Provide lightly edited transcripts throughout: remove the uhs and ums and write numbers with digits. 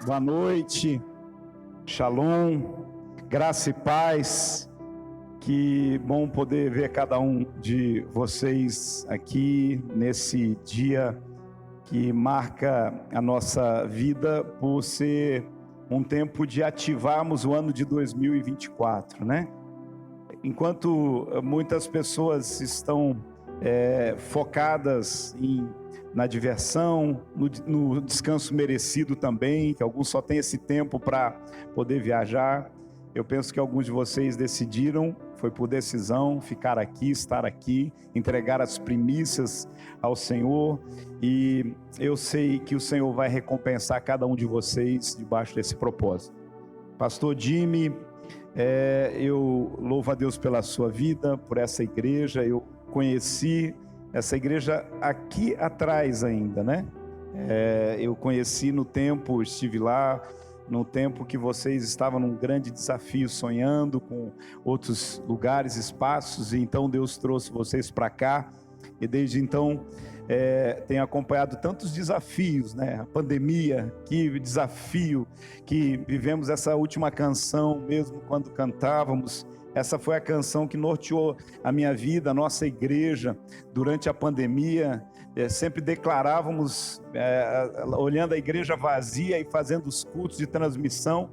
Boa noite, Shalom, graça e paz. Que bom poder ver cada um de vocês aqui nesse dia que marca a nossa vida por ser um tempo de ativarmos o ano de 2024, né? Enquanto muitas pessoas estão focadas na diversão, no descanso merecido também, que alguns só têm esse tempo para poder viajar. Eu penso que alguns de vocês decidiram, foi por decisão, ficar aqui, estar aqui, entregar as primícias ao Senhor, e eu sei que o Senhor vai recompensar cada um de vocês debaixo desse propósito. Pastor Jimmy, eu louvo a Deus pela sua vida, por essa igreja. Eu conheci essa igreja aqui atrás ainda, né? Eu conheci no tempo, estive lá, no tempo que vocês estavam num grande desafio, sonhando com outros lugares, espaços, e então Deus trouxe vocês para cá, e desde então tenho acompanhado tantos desafios, né? A pandemia, que desafio que vivemos. Essa última canção, mesmo quando cantávamos, essa foi a canção que norteou a minha vida, a nossa igreja, durante a pandemia. Sempre declarávamos, olhando a igreja vazia e fazendo os cultos de transmissão,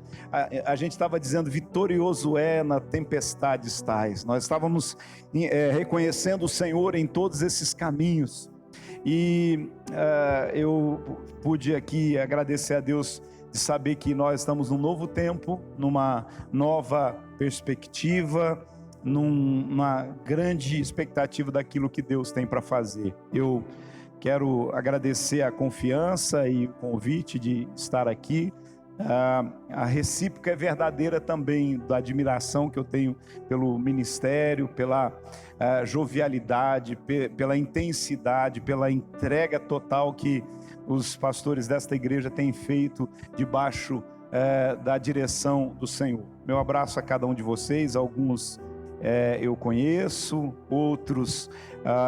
a gente estava dizendo: vitorioso é na tempestade estais. Nós estávamos reconhecendo o Senhor em todos esses caminhos, e eu pude aqui agradecer a Deus de saber que nós estamos num novo tempo, numa nova perspectiva, numa grande expectativa daquilo que Deus tem para fazer. Eu quero agradecer a confiança e o convite de estar aqui. A recíproca é verdadeira também, da admiração que eu tenho pelo ministério, pela jovialidade, pela intensidade, pela entrega total que os pastores desta igreja têm feito debaixo da direção do Senhor. Meu abraço a cada um de vocês. Alguns eu conheço, outros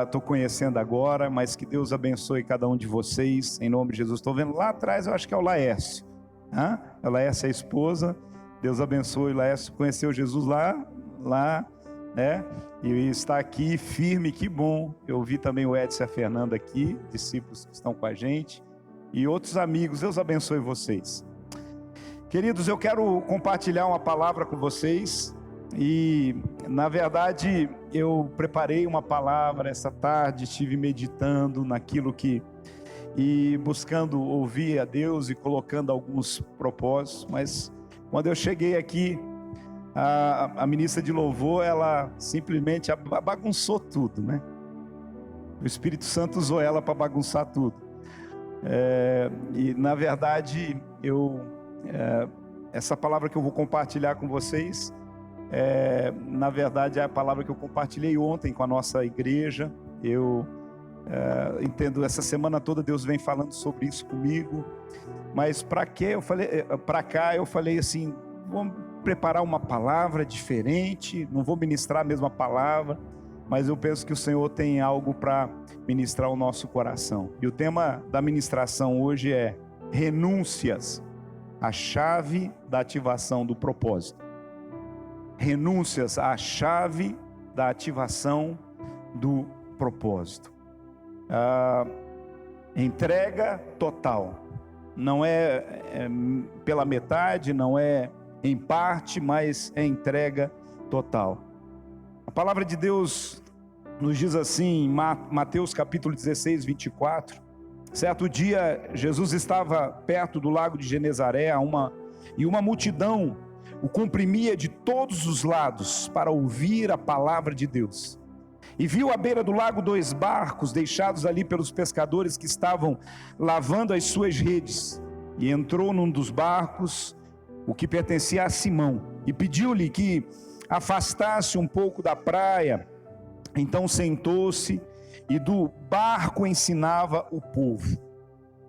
estou conhecendo agora, mas que Deus abençoe cada um de vocês, em nome de Jesus. Estou vendo lá atrás, eu acho que é o Laércio. A Laércio é a esposa. Deus abençoe. Laércio conheceu Jesus lá, né? E está aqui firme, que bom. Eu vi também o Edson e a Fernanda aqui, discípulos que estão com a gente, e outros amigos. Deus abençoe vocês. Queridos, eu quero compartilhar uma palavra com vocês, e na verdade eu preparei uma palavra essa tarde, estive meditando naquilo e buscando ouvir a Deus e colocando alguns propósitos, mas quando eu cheguei aqui, a ministra de louvor, ela simplesmente bagunçou tudo, né? O Espírito Santo usou ela para bagunçar tudo, e na verdade essa palavra que eu vou compartilhar com vocês, na verdade é a palavra que eu compartilhei ontem com a nossa igreja. Eu entendo, essa semana toda Deus vem falando sobre isso comigo, mas para cá eu falei assim: vamos preparar uma palavra diferente, não vou ministrar a mesma palavra, mas eu penso que o Senhor tem algo para ministrar ao nosso coração. E o tema da ministração hoje é renúncias, a chave da ativação do propósito. Renúncias, a chave da ativação do propósito. Entrega total, não é pela metade, não é em parte, mas é entrega total. A palavra de Deus nos diz assim, em Mateus capítulo 16, 24, certo dia Jesus estava perto do lago de Genezaré, e uma multidão o comprimia de todos os lados para ouvir a palavra de Deus. E viu à beira do lago 2 barcos deixados ali pelos pescadores que estavam lavando as suas redes. E entrou num dos barcos, o que pertencia a Simão, e pediu-lhe que afastasse um pouco da praia. Então sentou-se e do barco ensinava o povo.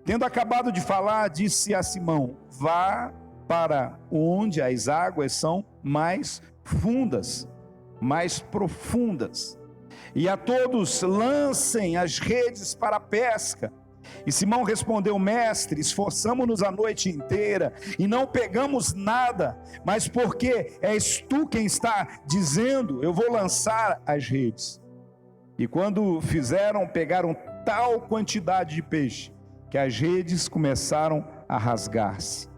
Tendo acabado de falar, disse a Simão: vá para onde as águas são mais fundas mais profundas. E a todos lancem as redes para a pesca. E Simão respondeu: mestre, esforçamo-nos a noite inteira e não pegamos nada, mas porque és tu quem está dizendo, eu vou lançar as redes. E quando fizeram, pegaram tal quantidade de peixe que as redes começaram a rasgar-se.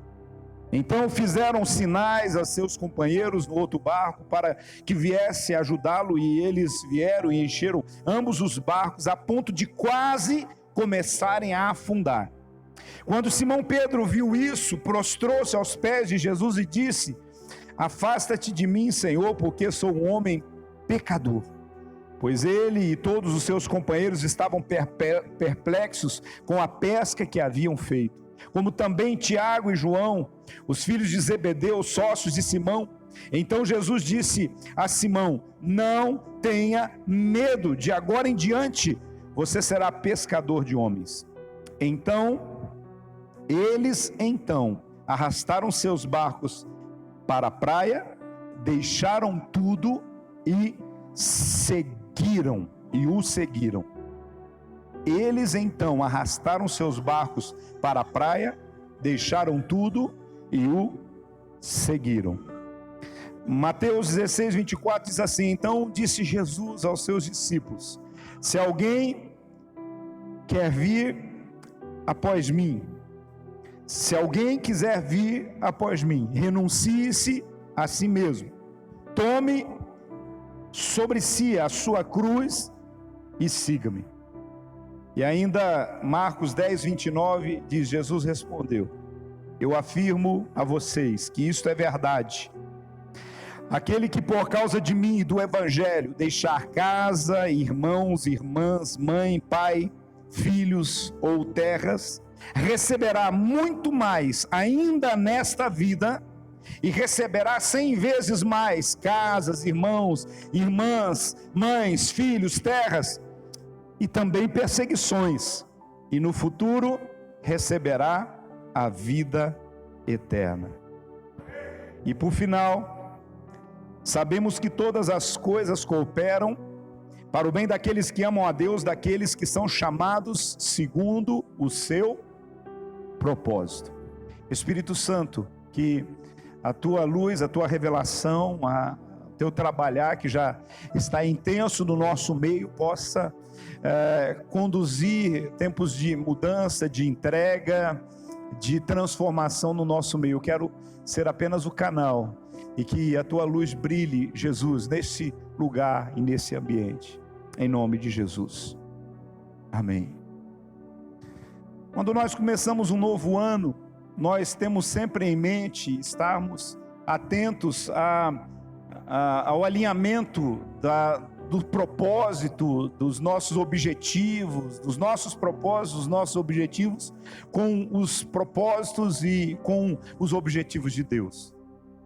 Então fizeram sinais a seus companheiros no outro barco para que viesse ajudá-lo, e eles vieram e encheram ambos os barcos a ponto de quase começarem a afundar. Quando Simão Pedro viu isso, prostrou-se aos pés de Jesus e disse: afasta-te de mim, Senhor, porque sou um homem pecador. Pois ele e todos os seus companheiros estavam perplexos com a pesca que haviam feito, como também Tiago e João, os filhos de Zebedeu, sócios de Simão. Então Jesus disse a Simão: não tenha medo, de agora em diante você será pescador de homens. Eles arrastaram seus barcos para a praia, deixaram tudo e o seguiram. Eles então arrastaram seus barcos para a praia, deixaram tudo e o seguiram. Mateus 16, 24 diz assim: então disse Jesus aos seus discípulos: se alguém quer vir após mim, se alguém quiser vir após mim, renuncie-se a si mesmo, tome sobre si a sua cruz e siga-me. E ainda Marcos 10, 29 diz: Jesus respondeu: eu afirmo a vocês que isto é verdade. Aquele que por causa de mim e do evangelho deixar casa, irmãos, irmãs, mãe, pai, filhos ou terras, receberá muito mais ainda nesta vida, e receberá 100 vezes mais casas, irmãos, irmãs, mães, filhos, terras, e também perseguições, e no futuro receberá a vida eterna. E por final, sabemos que todas as coisas cooperam para o bem daqueles que amam a Deus, daqueles que são chamados segundo o seu propósito. Espírito Santo, que a tua luz, a tua revelação, o teu trabalhar que já está intenso no nosso meio, possa conduzir tempos de mudança, de entrega, de transformação no nosso meio. Eu quero ser apenas o canal, e que a tua luz brilhe, Jesus, nesse lugar e nesse ambiente, em nome de Jesus, amém. Quando nós começamos um novo ano, nós temos sempre em mente estarmos atentos ao alinhamento do propósito, dos nossos objetivos, dos nossos propósitos, dos nossos objetivos, com os propósitos e com os objetivos de Deus.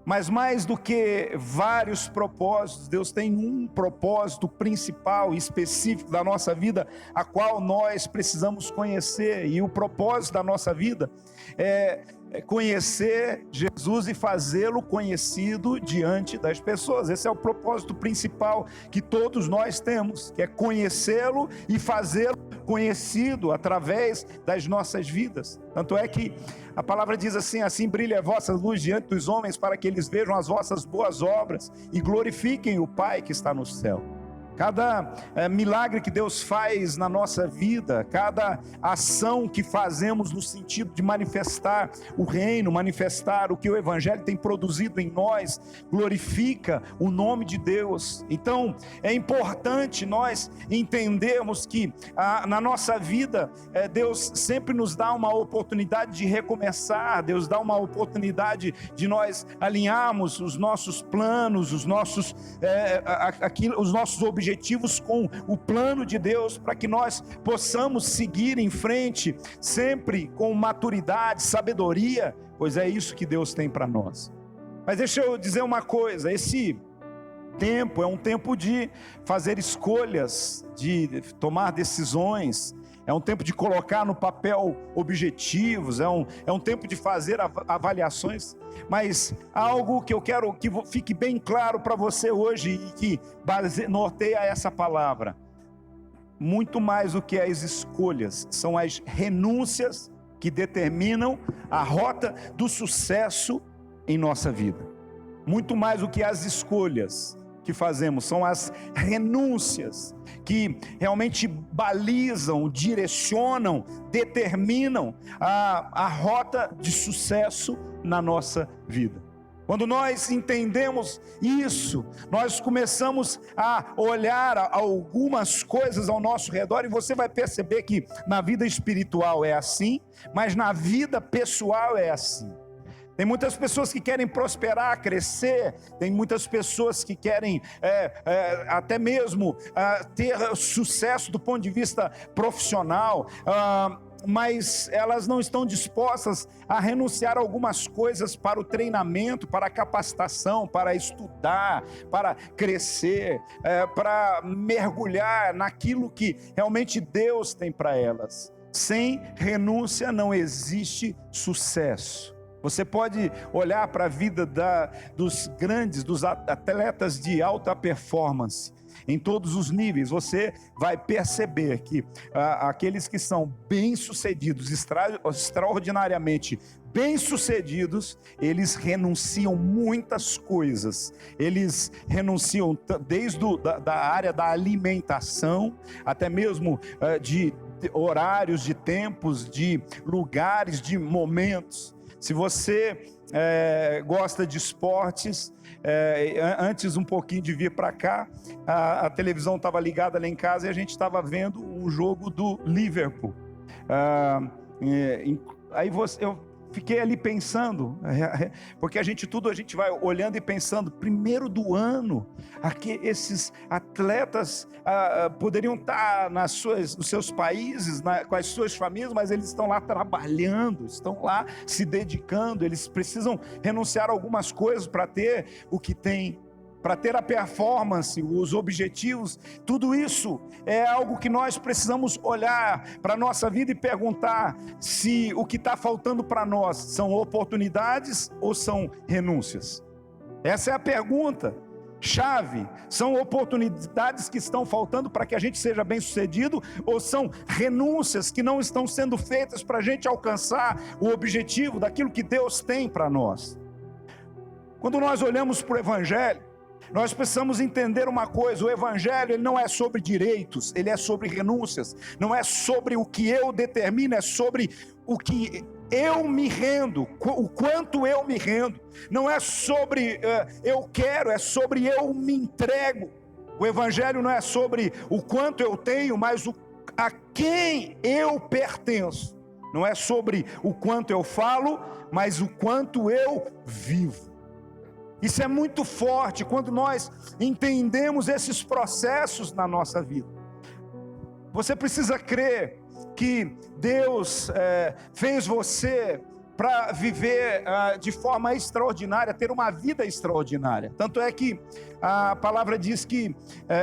Mas mais do que vários propósitos, Deus tem um propósito principal e específico da nossa vida, a qual nós precisamos conhecer. E o propósito da nossa vida é conhecer Jesus e fazê-lo conhecido diante das pessoas. Esse é o propósito principal que todos nós temos, que é conhecê-lo e fazê-lo conhecido através das nossas vidas. Tanto é que a palavra diz assim: assim brilha a vossa luz diante dos homens, para que eles vejam as vossas boas obras e glorifiquem o Pai que está no céu. Cada milagre que Deus faz na nossa vida, cada ação que fazemos no sentido de manifestar o reino, manifestar o que o Evangelho tem produzido em nós, glorifica o nome de Deus. Então é importante nós entendermos que na nossa vida Deus sempre nos dá uma oportunidade de recomeçar. Deus dá uma oportunidade de nós alinharmos os nossos planos, os nossos objetivos com o plano de Deus, para que nós possamos seguir em frente sempre com maturidade, sabedoria, pois é isso que Deus tem para nós. Mas deixa eu dizer uma coisa: esse tempo é um tempo de fazer escolhas, de tomar decisões, é um tempo de colocar no papel objetivos, é um tempo de fazer avaliações, mas algo que eu quero que fique bem claro para você hoje e que norteia essa palavra: muito mais do que as escolhas, são as renúncias que determinam a rota do sucesso em nossa vida. Muito mais do que as escolhas que fazemos, são as renúncias que realmente balizam, direcionam, determinam a rota de sucesso na nossa vida. Quando nós entendemos isso, nós começamos a olhar algumas coisas ao nosso redor, e você vai perceber que na vida espiritual é assim, mas na vida pessoal é assim. Tem muitas pessoas que querem prosperar, crescer, tem muitas pessoas que querem até mesmo ter sucesso do ponto de vista profissional, mas elas não estão dispostas a renunciar a algumas coisas para o treinamento, para a capacitação, para estudar, para crescer, para mergulhar naquilo que realmente Deus tem para elas. Sem renúncia não existe sucesso. Você pode olhar para a vida dos grandes, dos atletas de alta performance, em todos os níveis. Você vai perceber que aqueles que são bem-sucedidos, extraordinariamente bem-sucedidos, eles renunciam muitas coisas. Eles renunciam desde da área da alimentação, até mesmo de horários, de tempos, de lugares, de momentos. Se você gosta de esportes, antes um pouquinho de vir para cá, a televisão estava ligada lá em casa e a gente estava vendo um jogo do Liverpool. Aí eu fiquei ali pensando, porque a gente vai olhando e pensando, primeiro do ano, aqui esses atletas poderiam estar nos seus países, com as suas famílias, mas eles estão lá trabalhando, estão lá se dedicando, eles precisam renunciar a algumas coisas para ter o que tem, para ter a performance, os objetivos. Tudo isso é algo que nós precisamos olhar para a nossa vida e perguntar se o que está faltando para nós são oportunidades ou são renúncias. Essa é a pergunta chave. São oportunidades que estão faltando para que a gente seja bem sucedido, ou são renúncias que não estão sendo feitas para a gente alcançar o objetivo daquilo que Deus tem para nós? Quando nós olhamos para o Evangelho, nós precisamos entender uma coisa: o Evangelho ele não é sobre direitos, ele é sobre renúncias. Não é sobre o que eu determino, é sobre o que eu me rendo, o quanto eu me rendo. Não é sobre eu quero, é sobre eu me entrego. O Evangelho não é sobre o quanto eu tenho, mas a quem eu pertenço. Não é sobre o quanto eu falo, mas o quanto eu vivo. Isso é muito forte quando nós entendemos esses processos na nossa vida. Você precisa crer que Deus fez você para viver de forma extraordinária, ter uma vida extraordinária. Tanto é que a palavra diz que,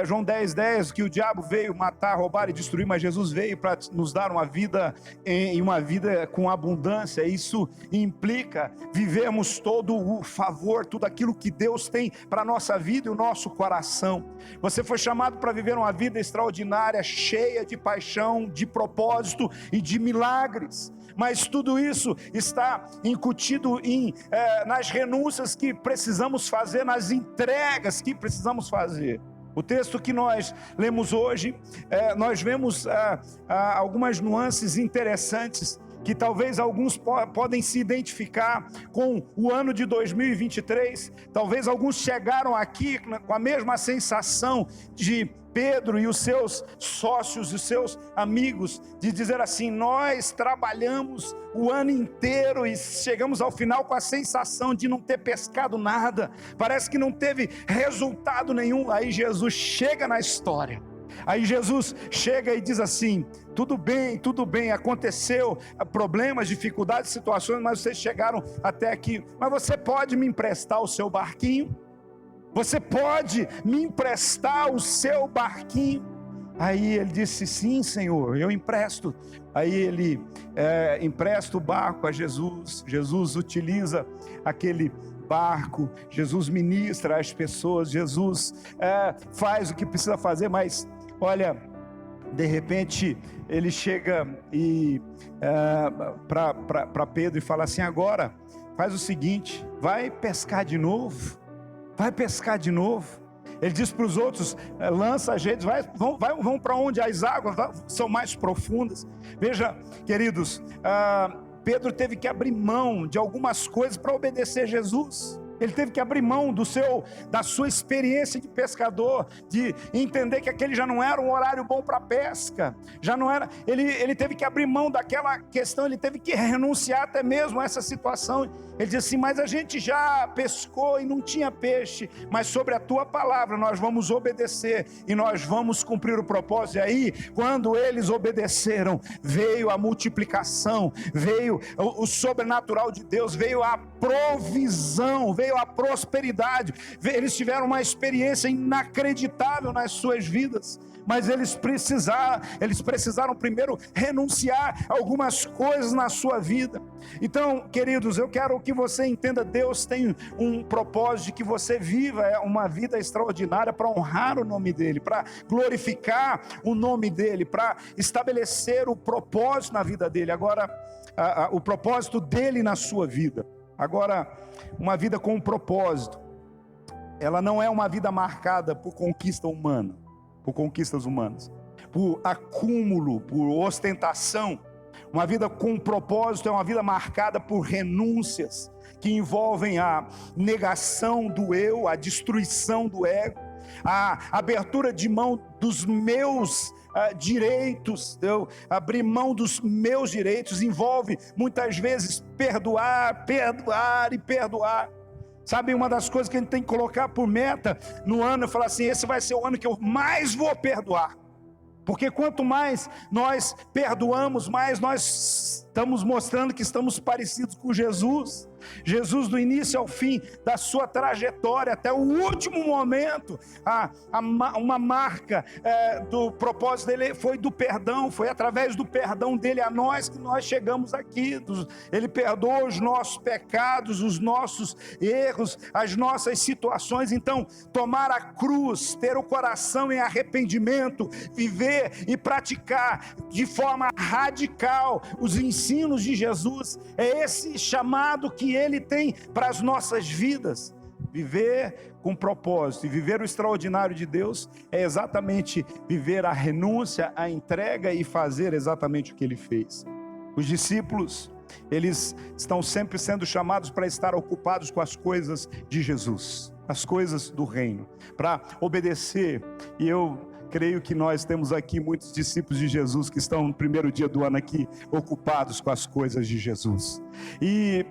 João 10:10, que o diabo veio matar, roubar e destruir, mas Jesus veio para nos dar uma vida, em uma vida com abundância. Isso implica vivermos todo o favor, tudo aquilo que Deus tem para a nossa vida e o nosso coração. Você foi chamado para viver uma vida extraordinária, cheia de paixão, de propósito e de milagres. Mas tudo isso está incutido nas renúncias que precisamos fazer, nas entregas que precisamos fazer. O texto que nós lemos hoje, nós vemos algumas nuances interessantes, que talvez alguns podem se identificar com o ano de 2023. Talvez alguns chegaram aqui com a mesma sensação de Pedro e os seus sócios e os seus amigos, de dizer assim: nós trabalhamos o ano inteiro e chegamos ao final com a sensação de não ter pescado nada, parece que não teve resultado nenhum. Aí Jesus chega na história, aí Jesus chega e diz assim: tudo bem, aconteceu problemas, dificuldades, situações, mas vocês chegaram até aqui, mas você pode me emprestar o seu barquinho? Você pode me emprestar o seu barquinho? Aí ele disse: sim, Senhor, eu empresto. Aí ele empresta o barco a Jesus. Jesus utiliza aquele barco, Jesus ministra às pessoas, Jesus faz o que precisa fazer. Mas olha, de repente ele chega para Pedro e fala assim: agora faz o seguinte, vai pescar de novo. Ele diz para os outros: lança as redes, vão para onde as águas são mais profundas. Veja, queridos, Pedro teve que abrir mão de algumas coisas para obedecer Jesus. Ele teve que abrir mão da sua experiência de pescador, de entender que aquele já não era um horário bom para pesca, já não era. Ele teve que abrir mão daquela questão, ele teve que renunciar até mesmo a essa situação. Ele disse assim: mas a gente já pescou e não tinha peixe, mas sobre a tua palavra nós vamos obedecer e nós vamos cumprir o propósito. E aí, quando eles obedeceram, veio a multiplicação, veio o sobrenatural de Deus, veio a provisão, veio a prosperidade. Eles tiveram uma experiência inacreditável nas suas vidas, mas eles precisaram primeiro renunciar a algumas coisas na sua vida. Então, queridos, eu quero que você entenda: Deus tem um propósito de que você viva uma vida extraordinária para honrar o nome dEle, para glorificar o nome dEle, para estabelecer o propósito na vida dEle. Agora, o propósito dEle na sua vida. Agora, uma vida com um propósito, ela não é uma vida marcada por conquista humana, por conquistas humanas, por acúmulo, por ostentação. Uma vida com propósito é uma vida marcada por renúncias, que envolvem a negação do eu, a destruição do ego, a abertura de mão dos meus direitos. Eu abrir mão dos meus direitos envolve muitas vezes perdoar. Sabe, uma das coisas que a gente tem que colocar por meta no ano é falar assim: esse vai ser o ano que eu mais vou perdoar. Porque quanto mais nós perdoamos, mais nós estamos mostrando que estamos parecidos com Jesus. Jesus, do início ao fim da sua trajetória, até o último momento, uma marca do propósito dele foi do perdão. Foi através do perdão dele a nós que nós chegamos aqui. Ele perdoa os nossos pecados, os nossos erros, as nossas situações. Então, tomar a cruz, ter o coração em arrependimento, viver e praticar de forma radical os ensinos de Jesus, é esse chamado que Ele tem para as nossas vidas. Viver com propósito e viver o extraordinário de Deus é exatamente viver a renúncia, a entrega e fazer exatamente o que Ele fez. Os discípulos, eles estão sempre sendo chamados para estar ocupados com as coisas de Jesus, as coisas do reino, para obedecer. E eu creio que nós temos aqui muitos discípulos de Jesus que estão no primeiro dia do ano aqui ocupados com as coisas de Jesus. E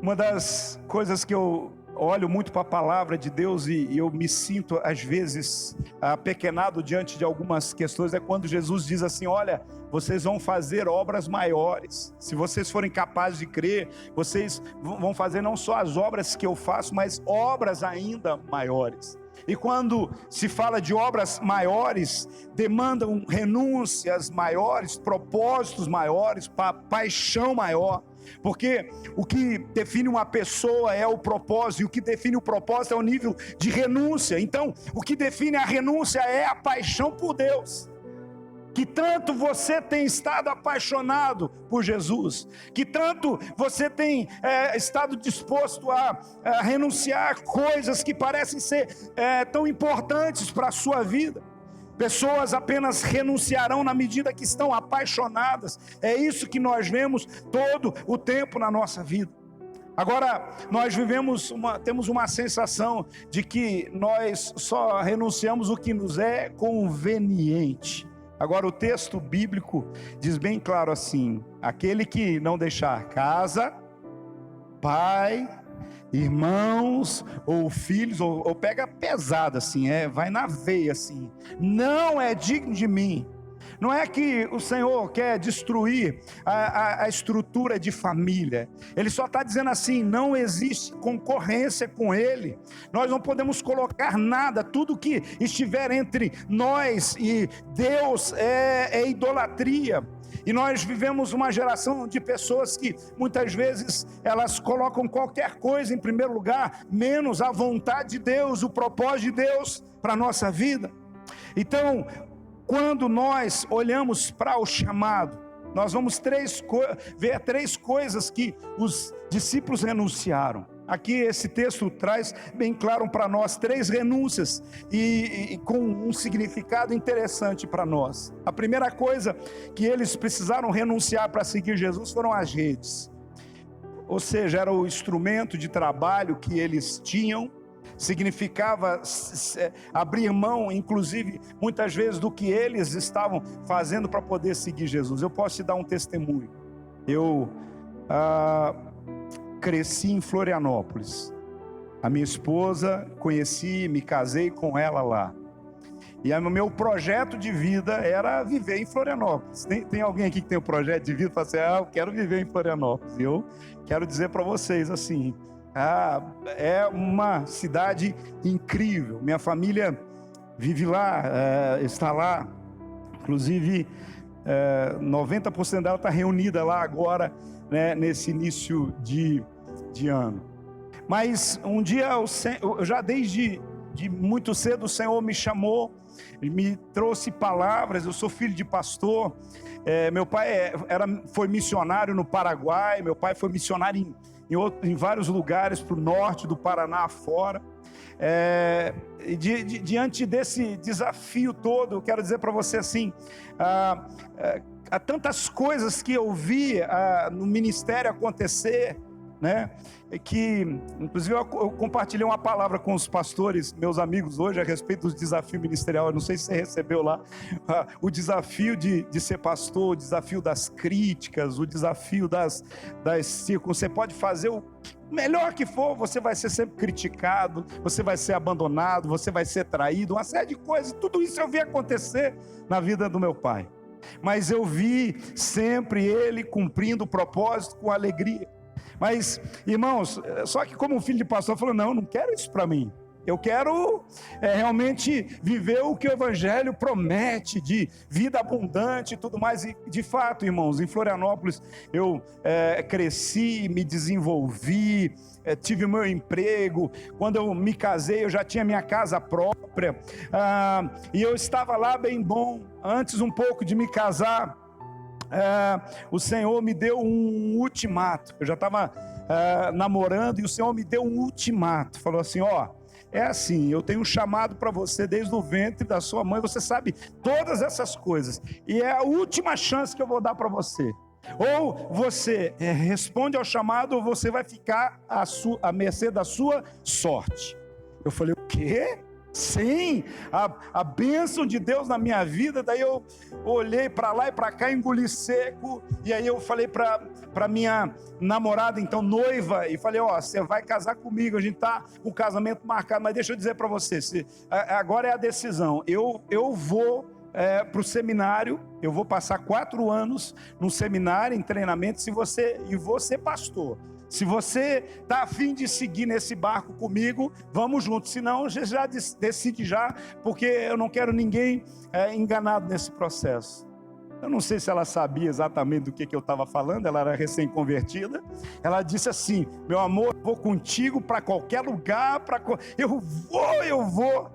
uma das coisas que eu olho muito para a palavra de Deus e eu me sinto às vezes apequenado diante de algumas questões é quando Jesus diz assim: olha, vocês vão fazer obras maiores. Se vocês forem capazes de crer, vocês vão fazer não só as obras que eu faço, mas obras ainda maiores. E quando se fala de obras maiores, demandam renúncias maiores, propósitos maiores, paixão maior. Porque o que define uma pessoa é o propósito, e o que define o propósito é o nível de renúncia. Então, o que define a renúncia é a paixão por Deus. Que tanto você tem estado apaixonado por Jesus, que tanto você tem estado disposto a renunciar coisas que parecem ser tão importantes para a sua vida. Pessoas apenas renunciarão na medida que estão apaixonadas. É isso que nós vemos todo o tempo na nossa vida. Agora, nós temos uma sensação de que nós só renunciamos o que nos é conveniente. Agora, o texto bíblico diz bem claro assim: aquele que não deixar casa, pai, irmãos ou filhos, ou pega pesado assim, vai na veia assim, não é digno de mim, Não é que o Senhor quer destruir a estrutura de família. Ele só está dizendo assim: não existe concorrência com Ele. Nós não podemos colocar nada. Tudo que estiver entre nós e Deus é idolatria. E nós vivemos uma geração de pessoas que muitas vezes elas colocam qualquer coisa em primeiro lugar, menos a vontade de Deus, o propósito de Deus para a nossa vida. Então, quando nós olhamos para o chamado, nós vamos ver três coisas que os discípulos renunciaram. Aqui esse texto traz bem claro para nós 3 renúncias e com um significado interessante para nós. A primeira coisa que eles precisaram renunciar para seguir Jesus foram as redes. Ou seja, era o instrumento de trabalho que eles tinham. Significava abrir mão, inclusive, muitas vezes, do que eles estavam fazendo para poder seguir Jesus. Eu posso te dar um testemunho. Eu cresci em Florianópolis. A minha esposa, conheci, me casei com ela lá. E o meu projeto de vida era viver em Florianópolis. Tem alguém aqui que tem um projeto de vida e fala assim: eu quero viver em Florianópolis. E eu quero dizer para vocês assim: é uma cidade incrível. Minha família vive lá, está lá. Inclusive, 90% dela está reunida lá agora, né, nesse início de ano. Mas um dia, eu já desde muito cedo, o Senhor me chamou, me trouxe palavras. Eu sou filho de pastor. Meu pai foi missionário no Paraguai. Meu pai foi missionário em vários lugares, para o norte do Paraná afora. Diante desse desafio todo, eu quero dizer para você assim: há tantas coisas que eu vi no ministério acontecer, né? Que inclusive eu compartilhei uma palavra com os pastores, meus amigos, hoje a respeito do desafio ministerial. Eu não sei se você recebeu lá o desafio de ser pastor, o desafio das críticas, o desafio das circunstâncias. Você pode fazer o melhor que for, você vai ser sempre criticado, você vai ser abandonado, você vai ser traído, uma série de coisas. Tudo isso eu vi acontecer na vida do meu pai, mas eu vi sempre ele cumprindo o propósito com alegria. Mas, irmãos, só que como filho de pastor, eu falei: não quero isso para mim. Eu quero realmente viver o que o Evangelho promete, de vida abundante e tudo mais. E de fato, irmãos, em Florianópolis eu cresci, me desenvolvi, tive o meu emprego. Quando eu me casei, eu já tinha minha casa própria, e eu estava lá bem bom. Antes um pouco de me casar, o Senhor me deu um ultimato. Eu já estava namorando e o Senhor me deu um ultimato. Falou assim: é assim, eu tenho um chamado para você desde o ventre da sua mãe, você sabe todas essas coisas, e é a última chance que eu vou dar para você. Ou você responde ao chamado, ou você vai ficar à mercê da sua sorte. Eu falei: o quê? Sim, a bênção de Deus na minha vida. Daí eu olhei para lá e para cá, engoli seco. E aí eu falei para minha namorada, então noiva, e falei: você vai casar comigo, a gente está com o casamento marcado, mas deixa eu dizer para você, agora é a decisão. Eu vou para o seminário, eu vou passar 4 anos no seminário, em treinamento, e vou ser pastor. Se você está a fim de seguir nesse barco comigo, vamos juntos. Se não, você já decide já, porque eu não quero ninguém enganado nesse processo. Eu não sei se ela sabia exatamente do que eu estava falando, ela era recém-convertida. Ela disse assim: meu amor, eu vou contigo para qualquer lugar, eu vou.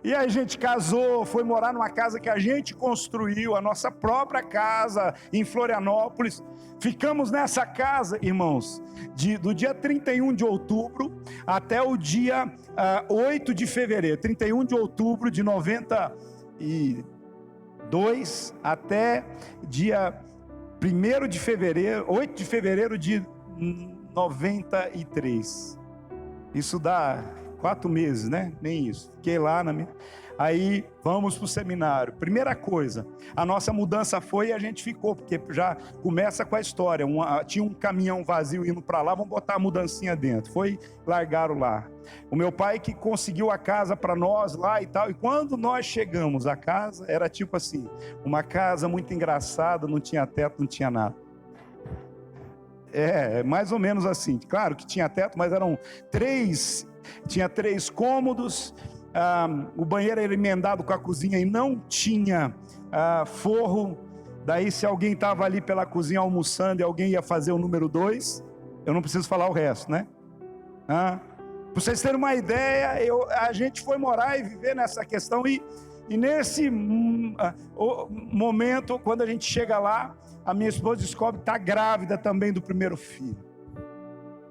E a gente casou, foi morar numa casa que a gente construiu, a nossa própria casa em Florianópolis. Ficamos nessa casa, irmãos, do dia 31 de outubro até o dia 8 de fevereiro. 31 de outubro de 92 até dia 1º de fevereiro, 8 de fevereiro de 93. Isso dá 4 meses, né? Nem isso. Fiquei lá na minha... Aí vamos para o seminário. Primeira coisa, a nossa mudança foi e a gente ficou, porque já começa com a história. Tinha um caminhão vazio indo para lá, vamos botar a mudancinha dentro. Foi, largaram lá. O meu pai que conseguiu a casa para nós lá e tal. E quando nós chegamos à casa, era tipo assim, uma casa muito engraçada, não tinha teto, não tinha nada. Mais ou menos assim. Claro que tinha teto, mas tinha 3 cômodos. O banheiro era emendado com a cozinha e não tinha forro. Daí se alguém estava ali pela cozinha almoçando e alguém ia fazer o número 2, eu não preciso falar o resto, né? Para vocês terem uma ideia, a gente foi morar e viver nessa questão e nesse momento, quando a gente chega lá, a minha esposa descobre que está grávida também do primeiro filho.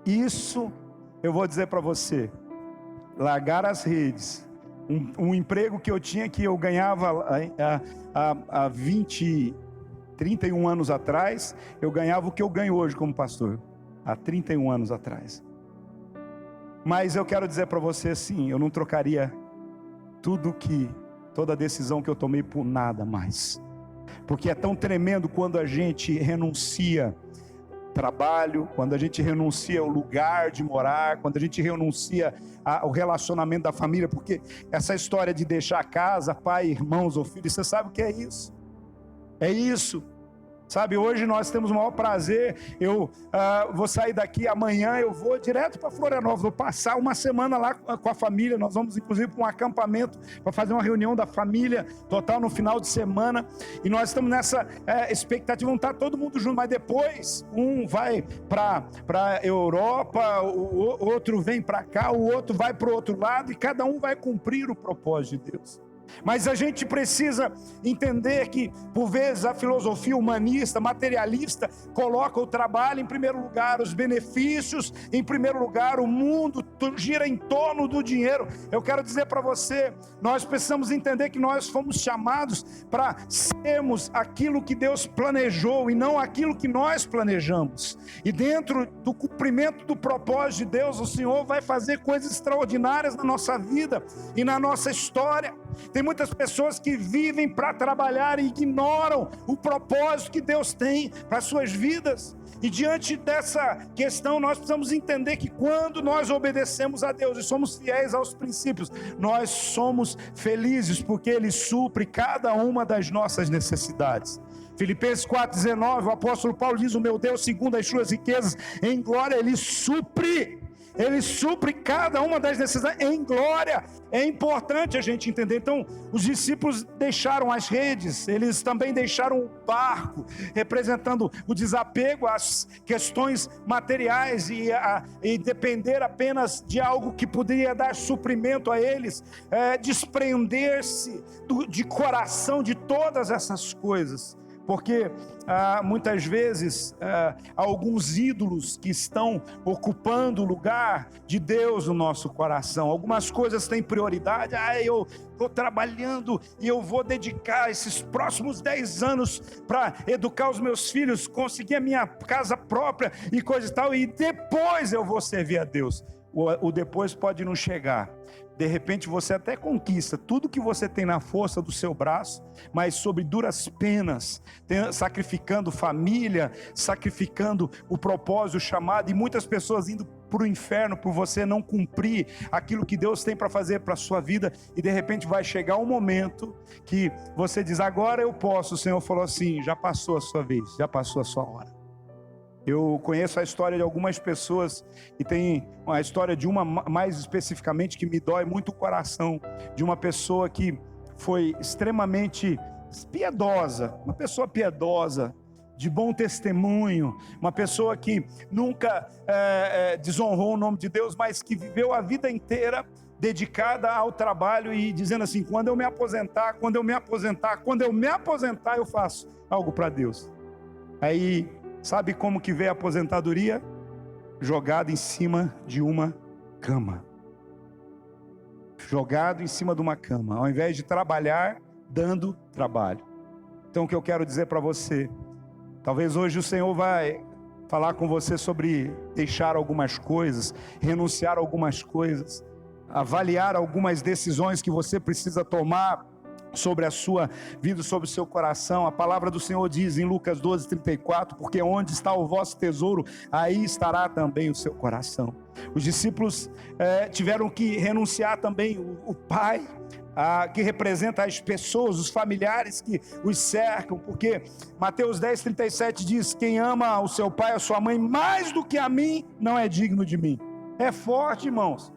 Isso, eu vou dizer para você, largar as redes, um emprego que eu tinha, que eu ganhava há 31 anos atrás, eu ganhava o que eu ganho hoje como pastor, há 31 anos atrás. Mas eu quero dizer para você assim, eu não trocaria toda a decisão que eu tomei por nada mais. Porque é tão tremendo quando a gente renuncia trabalho, quando a gente renuncia ao lugar de morar, quando a gente renuncia ao relacionamento da família, porque essa história de deixar a casa, pai, irmãos ou filhos, você sabe o que é isso? É isso. Sabe, hoje nós temos o maior prazer, eu vou sair daqui amanhã, eu vou direto para Florianópolis, vou passar uma semana lá com a família, nós vamos inclusive para um acampamento, para fazer uma reunião da família total no final de semana, e nós estamos nessa expectativa, vamos estar todo mundo junto, mas depois um vai para a Europa, o outro vem para cá, o outro vai para o outro lado, e cada um vai cumprir o propósito de Deus. Mas a gente precisa entender que, por vezes, a filosofia humanista, materialista, coloca o trabalho em primeiro lugar, os benefícios em primeiro lugar, o mundo gira em torno do dinheiro. Eu quero dizer para você, nós precisamos entender que nós fomos chamados para sermos aquilo que Deus planejou e não aquilo que nós planejamos. E dentro do cumprimento do propósito de Deus, o Senhor vai fazer coisas extraordinárias na nossa vida e na nossa história. Tem muitas pessoas que vivem para trabalhar e ignoram o propósito que Deus tem para as suas vidas. E diante dessa questão, nós precisamos entender que quando nós obedecemos a Deus e somos fiéis aos princípios, nós somos felizes, porque Ele supre cada uma das nossas necessidades. Filipenses 4,19, o apóstolo Paulo diz: o meu Deus, segundo as suas riquezas em glória, Ele supre cada uma das necessidades em glória. É importante a gente entender. Então, os discípulos deixaram as redes, eles também deixaram o barco, representando o desapego às questões materiais e depender apenas de algo que poderia dar suprimento a eles, desprender-se de coração de todas essas coisas. Porque muitas vezes há alguns ídolos que estão ocupando o lugar de Deus no nosso coração. Algumas coisas têm prioridade. Eu estou trabalhando e eu vou dedicar esses próximos 10 anos para educar os meus filhos, conseguir a minha casa própria e coisa e tal, e depois eu vou servir a Deus. O depois pode não chegar. De repente você até conquista tudo que você tem na força do seu braço, mas sob duras penas, sacrificando família, sacrificando o propósito, o chamado, e muitas pessoas indo para o inferno por você não cumprir aquilo que Deus tem para fazer para a sua vida. E de repente vai chegar um momento que você diz: agora eu posso. O Senhor falou assim: já passou a sua vez, já passou a sua hora. Eu conheço a história de algumas pessoas, e tem a história de uma mais especificamente que me dói muito o coração, de uma pessoa que foi extremamente piedosa, uma pessoa piedosa, de bom testemunho, uma pessoa que nunca desonrou o nome de Deus, mas que viveu a vida inteira dedicada ao trabalho e dizendo assim: quando eu me aposentar, eu faço algo para Deus. Aí, sabe como que veio a aposentadoria? Jogado em cima de uma cama. Jogado em cima de uma cama, ao invés de trabalhar, dando trabalho. Então o que eu quero dizer para você, talvez hoje o Senhor vai falar com você sobre deixar algumas coisas, renunciar a algumas coisas. avaliar algumas decisões que você precisa tomar sobre a sua vida, sobre o seu coração. A palavra do Senhor diz em Lucas 12:34, porque onde está o vosso tesouro, aí estará também o seu coração. Os discípulos tiveram que renunciar também o pai, que representa as pessoas, os familiares que os cercam, porque Mateus 10:37 diz: quem ama o seu pai, a sua mãe, mais do que a mim, não é digno de mim. É forte, irmãos,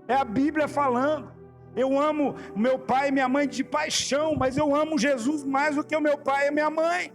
é a Bíblia falando. Eu amo meu pai e minha mãe de paixão, mas eu amo Jesus mais do que o meu pai e minha mãe.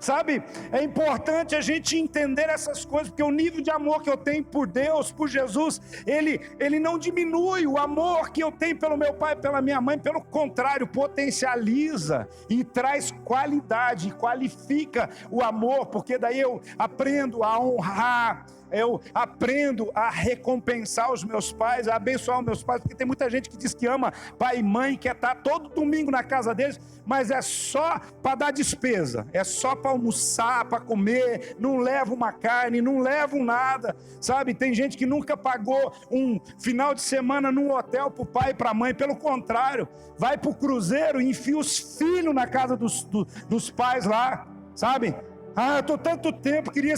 Sabe, é importante a gente entender essas coisas, porque o nível de amor que eu tenho por Deus, por Jesus, ele não diminui. O amor que eu tenho pelo meu pai e pela minha mãe, pelo contrário, potencializa e traz qualidade, qualifica o amor, porque daí eu aprendo a honrar, eu aprendo a recompensar os meus pais, a abençoar os meus pais, porque tem muita gente que diz que ama pai e mãe, quer estar todo domingo na casa deles, mas é só para dar despesa, é só para almoçar, para comer, não leva uma carne, não leva um nada, sabe? Tem gente que nunca pagou um final de semana num hotel para o pai e para a mãe, pelo contrário, vai para o cruzeiro e enfia os filhos na casa dos pais lá, sabe? Eu estou tanto tempo, queria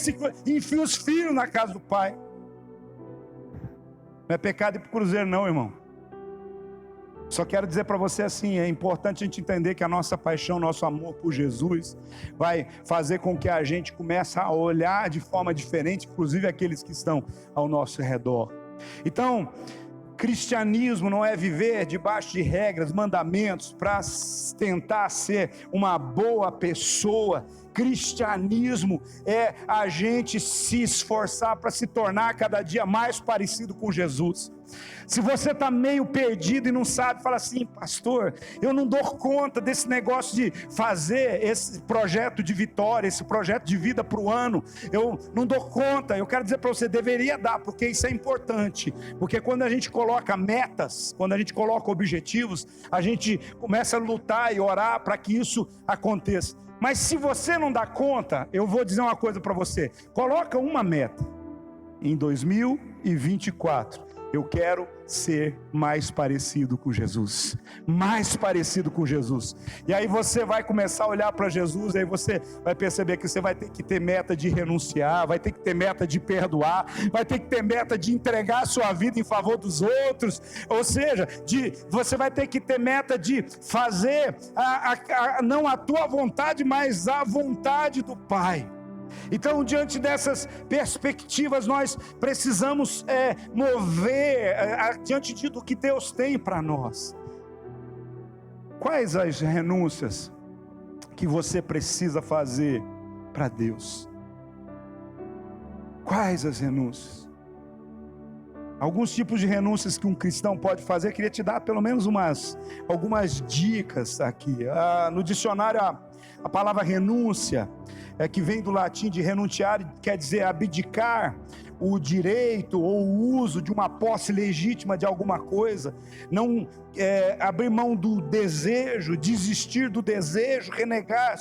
enfia os filhos na casa do pai. Não é pecado ir para o cruzeiro não, irmão. Só quero dizer para você assim, é importante a gente entender que a nossa paixão, nosso amor por Jesus vai fazer com que a gente comece a olhar de forma diferente, inclusive aqueles que estão ao nosso redor. Então, cristianismo não é viver debaixo de regras, mandamentos, para tentar ser uma boa pessoa. Cristianismo é a gente se esforçar para se tornar cada dia mais parecido com Jesus. Se você está meio perdido e não sabe, fala assim: pastor, eu não dou conta desse negócio de fazer esse projeto de vitória, esse projeto de vida para o ano, eu não dou conta. Eu quero dizer para você, deveria dar, porque isso é importante, porque quando a gente coloca metas, quando a gente coloca objetivos, a gente começa a lutar e orar para que isso aconteça. Mas se você não dá conta, eu vou dizer uma coisa para você: coloca uma meta. Em 2024 eu quero ser mais parecido com Jesus, mais parecido com Jesus. E aí você vai começar a olhar para Jesus, aí você vai perceber que você vai ter que ter meta de renunciar, vai ter que ter meta de perdoar, vai ter que ter meta de entregar a sua vida em favor dos outros, ou seja, você vai ter que ter meta de fazer não a tua vontade, mas a vontade do Pai. Então, diante dessas perspectivas, nós precisamos mover diante do que Deus tem para nós. Quais as renúncias que você precisa fazer para Deus? Quais as renúncias? Alguns tipos de renúncias que um cristão pode fazer. Eu queria te dar pelo menos algumas dicas aqui. No dicionário, a palavra renúncia, que vem do latim de renunciar, quer dizer abdicar o direito ou o uso de uma posse legítima de alguma coisa, não abrir mão do desejo, desistir do desejo, renegar,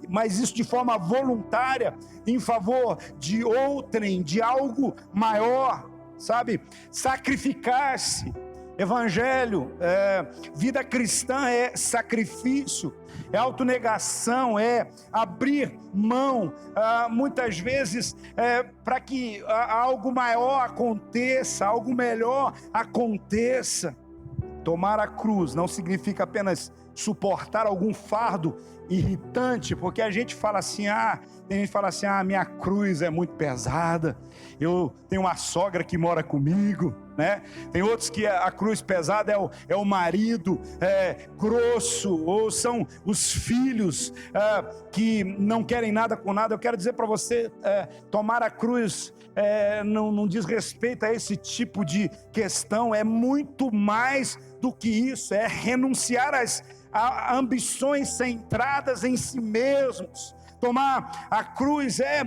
mas isso de forma voluntária, em favor de outrem, de algo maior, sabe? Sacrificar-se. Evangelho, vida cristã é sacrifício, é autonegação, é abrir mão, muitas vezes para que algo maior aconteça, algo melhor aconteça. Tomar a cruz não significa apenas suportar algum fardo irritante, porque a gente fala assim, tem gente que fala assim, minha cruz é muito pesada, eu tenho uma sogra que mora comigo, né? Tem outros que a cruz pesada é o marido grosso, ou são os filhos que não querem nada com nada. Eu quero dizer para você, tomar a cruz não diz respeito a esse tipo de questão, é muito mais do que isso, é renunciar a ambições centradas em si mesmos. Tomar a cruz é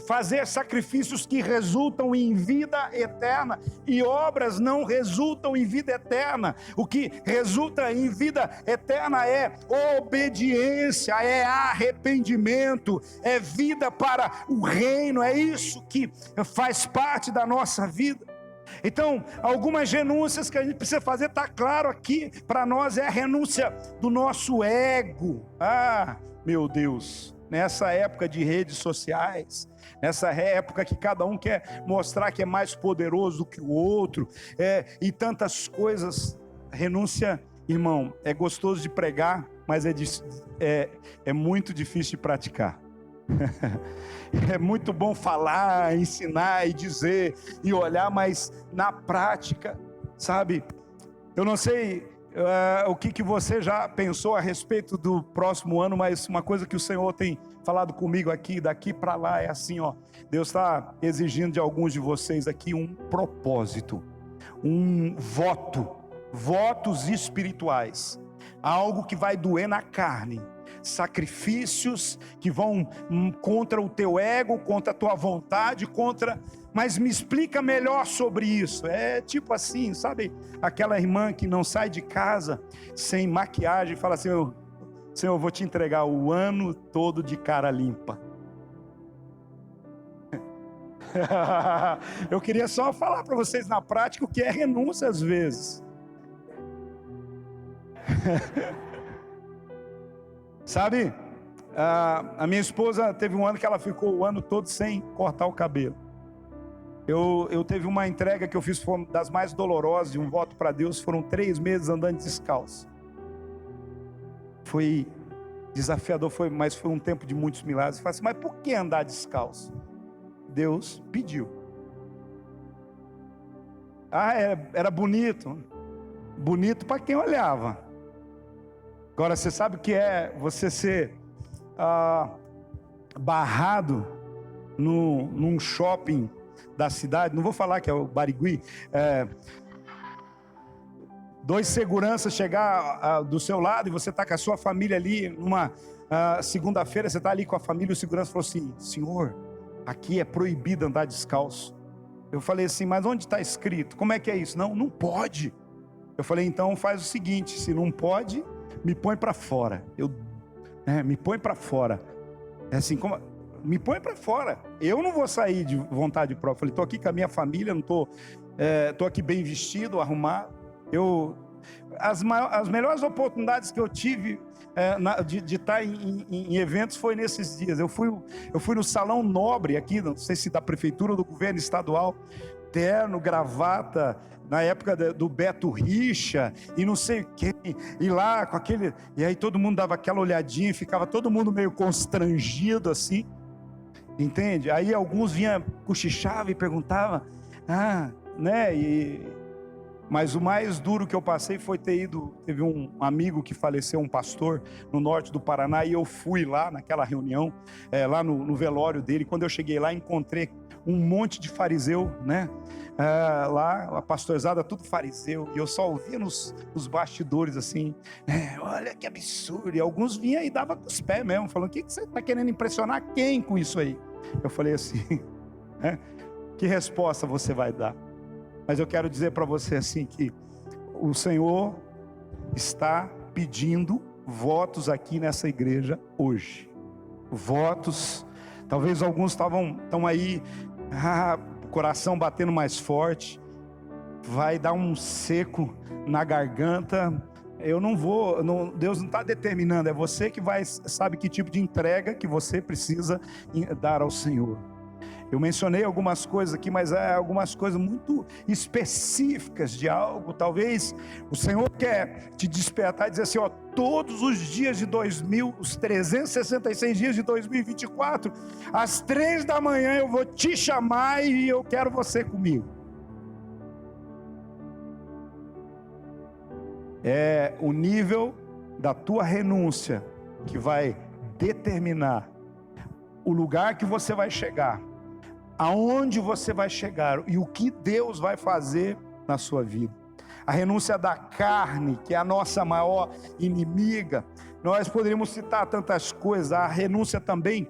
fazer sacrifícios que resultam em vida eterna, e obras não resultam em vida eterna. O que resulta em vida eterna é obediência, é arrependimento, é vida para o reino. É isso que faz parte da nossa vida. Então, algumas renúncias que a gente precisa fazer, está claro aqui, para nós é a renúncia do nosso ego. Ah, meu Deus, nessa época de redes sociais, nessa época que cada um quer mostrar que é mais poderoso do que o outro, e tantas coisas, renúncia, irmão, é gostoso de pregar, mas é muito difícil de praticar. É muito bom falar, ensinar e dizer e olhar, mas na prática, sabe, eu não sei o que você já pensou a respeito do próximo ano, mas uma coisa que o Senhor tem falado comigo aqui, daqui para lá, é assim, ó, Deus está exigindo de alguns de vocês aqui um propósito, um votos espirituais, algo que vai doer na carne, sacrifícios que vão contra o teu ego, contra a tua vontade, mas me explica melhor sobre isso. É tipo assim, sabe, aquela irmã que não sai de casa sem maquiagem e fala assim: Senhor, eu vou te entregar o ano todo de cara limpa. Eu queria só falar para vocês na prática o que é renúncia às vezes. Sabe, a minha esposa teve um ano que ela ficou o ano todo sem cortar o cabelo. Eu teve uma entrega que eu fiz, foi uma das mais dolorosas, de um voto para Deus, foram 3 meses andando descalço. Foi desafiador, mas foi um tempo de muitos milagres. Eu falei assim: mas por que andar descalço? Deus pediu. Era bonito para quem olhava. Agora, você sabe o que é você ser barrado num shopping da cidade? Não vou falar que é o Barigui. 2 seguranças chegar do seu lado e você está com a sua família ali, numa segunda-feira, você está ali com a família, e o segurança falou assim: senhor, aqui é proibido andar descalço. Eu falei assim: mas onde está escrito? Como é que é isso? Não pode. Eu falei: então faz o seguinte, se não pode, me põe para fora. Me põe para fora. É assim, me põe para fora. Eu não vou sair de vontade própria. Eu falei: estou aqui com a minha família, não estou aqui bem vestido, arrumado. As melhores oportunidades que eu tive de estar em eventos foi nesses dias. Eu fui no Salão Nobre aqui, não sei se da prefeitura ou do governo estadual, terno, gravata, na época do Beto Richa, e não sei quem, e lá com aquele, e aí todo mundo dava aquela olhadinha, e ficava todo mundo meio constrangido assim, entende? Aí alguns vinham, cochichavam e perguntavam, mas o mais duro que eu passei foi teve um amigo que faleceu, um pastor, no norte do Paraná, e eu fui lá naquela reunião, lá no velório dele. Quando eu cheguei lá, encontrei um monte de fariseu, né? Lá, a pastorzada, tudo fariseu, e eu só ouvia nos bastidores assim, olha que absurdo, e alguns vinham e davam com os pés mesmo, falando: o que você está querendo impressionar quem com isso aí? Eu falei assim, que resposta você vai dar? Mas eu quero dizer para você assim, que o Senhor está pedindo votos aqui nessa igreja hoje. Votos, talvez alguns estão aí, o coração batendo mais forte, vai dar um seco na garganta. Eu não vou, Deus não está determinando, é você que sabe que tipo de entrega que você precisa dar ao Senhor. Eu mencionei algumas coisas aqui, mas algumas coisas muito específicas de algo. Talvez o Senhor quer te despertar e dizer assim: todos os dias de os 366 dias de 2024, às 3 da manhã eu vou te chamar e eu quero você comigo. É o nível da tua renúncia que vai determinar o lugar que você vai chegar, aonde você vai chegar e o que Deus vai fazer na sua vida. A renúncia da carne, que é a nossa maior inimiga. Nós poderíamos citar tantas coisas. A renúncia também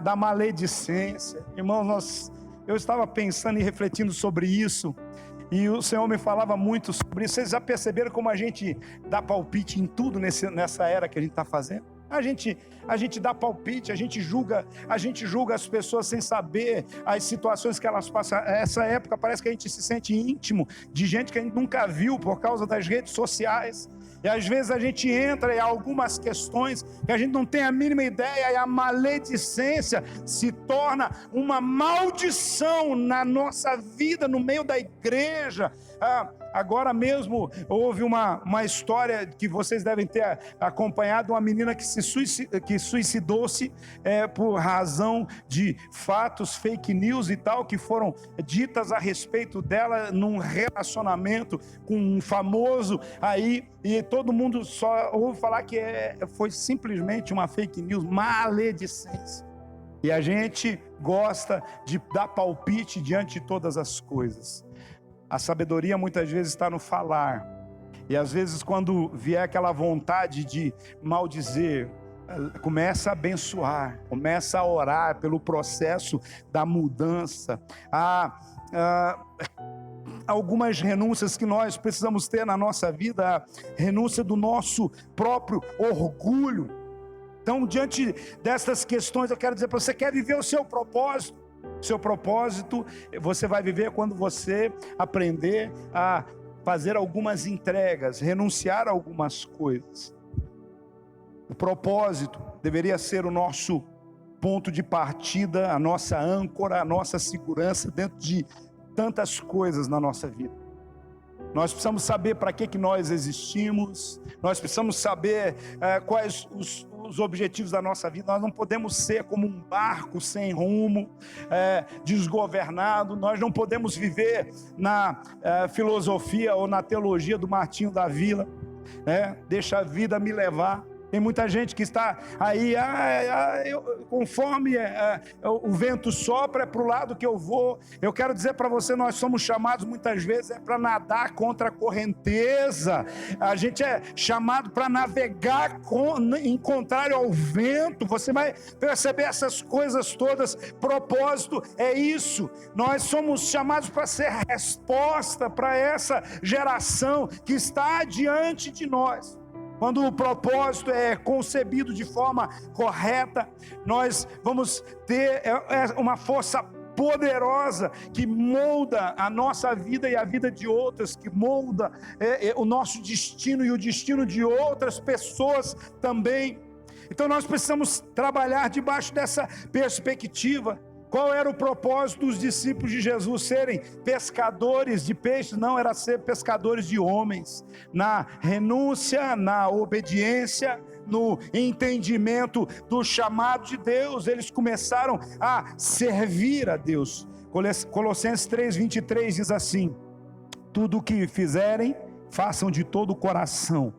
da maledicência. Irmãos, eu estava pensando e refletindo sobre isso, e o Senhor me falava muito sobre isso. Vocês já perceberam como a gente dá palpite em tudo nessa era que a gente está fazendo? A gente dá palpite, a gente julga as pessoas sem saber as situações que elas passam. Essa época parece que a gente se sente íntimo de gente que a gente nunca viu por causa das redes sociais. E às vezes a gente entra em algumas questões que a gente não tem a mínima ideia, e a maledicência se torna uma maldição na nossa vida, no meio da igreja. Agora mesmo houve uma história que vocês devem ter acompanhado, uma menina que suicidou-se por razão de fatos, fake news e tal, que foram ditas a respeito dela num relacionamento com um famoso aí, e todo mundo só ouve falar que foi simplesmente uma fake news, maledicência. E a gente gosta de dar palpite diante de todas as coisas. A sabedoria muitas vezes está no falar. E às vezes quando vier aquela vontade de maldizer, começa a abençoar, começa a orar pelo processo da mudança. Há algumas renúncias que nós precisamos ter na nossa vida, a renúncia do nosso próprio orgulho. Então, diante dessas questões, eu quero dizer para você, quer viver o seu propósito? Seu propósito você vai viver quando você aprender a fazer algumas entregas, renunciar a algumas coisas. O propósito deveria ser o nosso ponto de partida, a nossa âncora, a nossa segurança dentro de tantas coisas na nossa vida. Nós precisamos saber para que nós existimos, nós precisamos saber quais os objetivos da nossa vida. Nós não podemos ser como um barco sem rumo, desgovernado. Nós não podemos viver na filosofia ou na teologia do Martinho da Vila, deixa a vida me levar. Tem muita gente que está aí, conforme o vento sopra, é para o lado que eu vou. Eu quero dizer para você, nós somos chamados muitas vezes para nadar contra a correnteza. A gente é chamado para navegar em contrário ao vento. Você vai perceber essas coisas todas. Propósito é isso. Nós somos chamados para ser resposta para essa geração que está diante de nós. Quando o propósito é concebido de forma correta, nós vamos ter uma força poderosa que molda a nossa vida e a vida de outras, que molda o nosso destino e o destino de outras pessoas também. Então nós precisamos trabalhar debaixo dessa perspectiva. Qual era o propósito dos discípulos de Jesus? Serem pescadores de peixes? Não, era ser pescadores de homens. Na renúncia, na obediência, no entendimento do chamado de Deus, eles começaram a servir a Deus. Colossenses 3:23 diz assim: tudo o que fizerem, façam de todo o coração,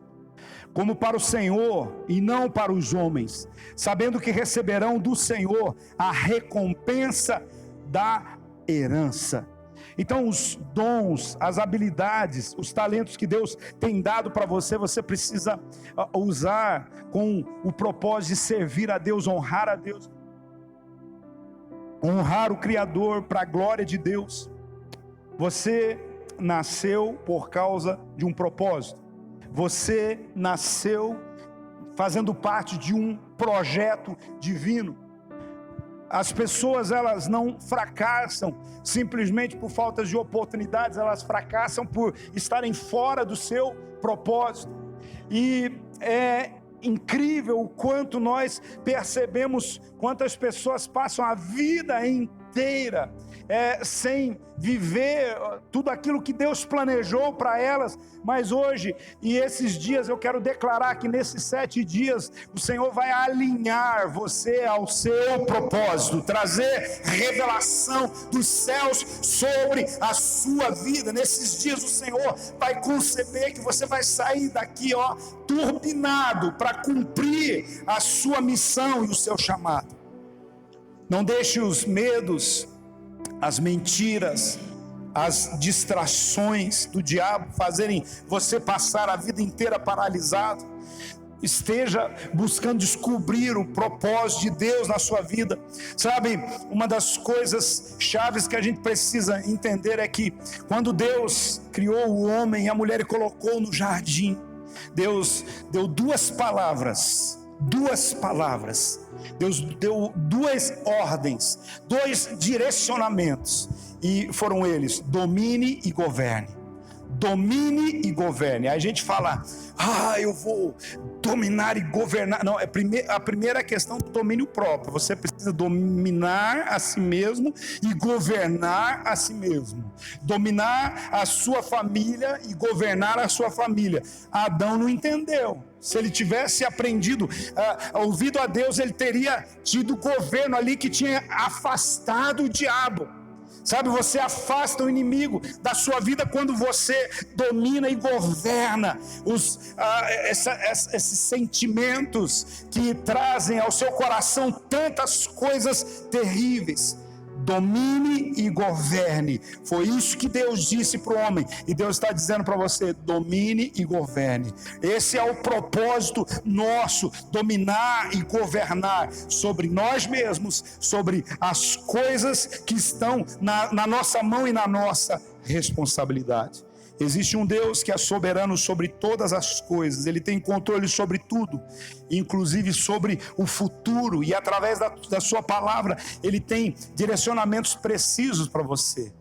como para o Senhor e não para os homens, sabendo que receberão do Senhor a recompensa da herança. Então os dons, as habilidades, os talentos que Deus tem dado para você, você precisa usar com o propósito de servir a Deus, honrar a Deus, honrar o Criador para a glória de Deus. Você nasceu por causa de um propósito. Você nasceu fazendo parte de um projeto divino. As pessoas, elas não fracassam simplesmente por falta de oportunidades, elas fracassam por estarem fora do seu propósito. E é incrível o quanto nós percebemos, quantas pessoas passam a vida inteira sem viver tudo aquilo que Deus planejou para elas, mas hoje e esses dias eu quero declarar que nesses 7 dias o Senhor vai alinhar você ao seu propósito, trazer revelação dos céus sobre a sua vida. Nesses dias o Senhor vai conceber que você vai sair daqui turbinado para cumprir a sua missão e o seu chamado. Não deixe os medos, as mentiras, as distrações do diabo fazerem você passar a vida inteira paralisado. Esteja buscando descobrir o propósito de Deus na sua vida. Sabe, uma das coisas chaves que a gente precisa entender é que quando Deus criou o homem e a mulher e colocou no jardim, Deus deu 2 palavras duas palavras. Deus deu duas ordens, dois direcionamentos, e foram eles: domine e governe. Domine e governe. Aí a gente fala, eu vou dominar e governar. Não, a primeira questão do domínio próprio. Você precisa dominar a si mesmo e governar a si mesmo. Dominar a sua família e governar a sua família. Adão não entendeu. Se ele tivesse aprendido, ouvido a Deus, ele teria tido governo ali que tinha afastado o diabo. Sabe, você afasta o inimigo da sua vida quando você domina e governa esses sentimentos que trazem ao seu coração tantas coisas terríveis. Domine e governe. Foi isso que Deus disse para o homem, e Deus está dizendo para você: domine e governe. Esse é o propósito nosso, dominar e governar sobre nós mesmos, sobre as coisas que estão na nossa mão e na nossa responsabilidade. Existe um Deus que é soberano sobre todas as coisas. Ele tem controle sobre tudo, inclusive sobre o futuro, e através da sua palavra Ele tem direcionamentos precisos para você.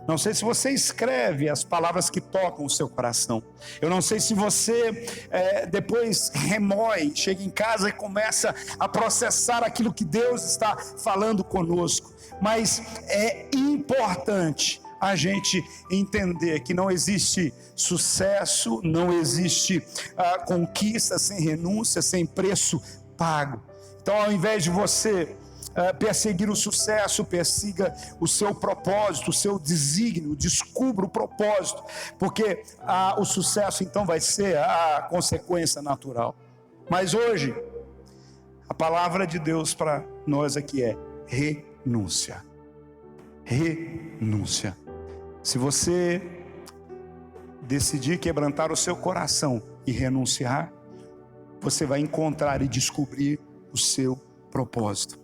Não sei se você escreve as palavras que tocam o seu coração. Eu não sei se você depois remói, chega em casa e começa a processar aquilo que Deus está falando conosco. Mas é importante a gente entender que não existe sucesso, não existe conquista sem renúncia, sem preço pago. Então, ao invés de você perseguir o sucesso, persiga o seu propósito, o seu desígnio, descubra o propósito, porque o sucesso então vai ser a consequência natural. Mas hoje, a palavra de Deus para nós aqui é renúncia. Renúncia. Se você decidir quebrantar o seu coração e renunciar, você vai encontrar e descobrir o seu propósito.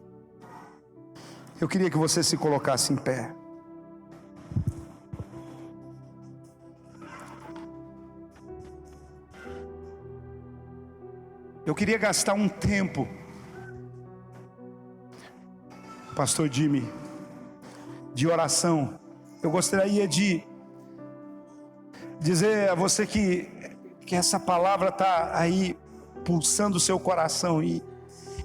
Eu queria que você se colocasse em pé. Eu queria gastar um tempo, Pastor Jimmy, de oração. Eu gostaria de dizer a você que essa palavra está aí pulsando o seu coração, e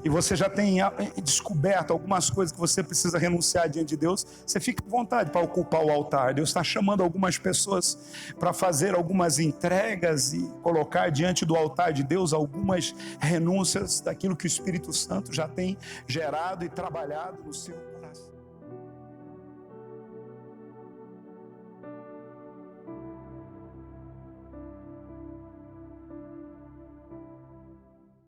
você já tem descoberto algumas coisas que você precisa renunciar diante de Deus. Você fica à vontade para ocupar o altar. Deus está chamando algumas pessoas para fazer algumas entregas e colocar diante do altar de Deus algumas renúncias daquilo que o Espírito Santo já tem gerado e trabalhado no seu coração.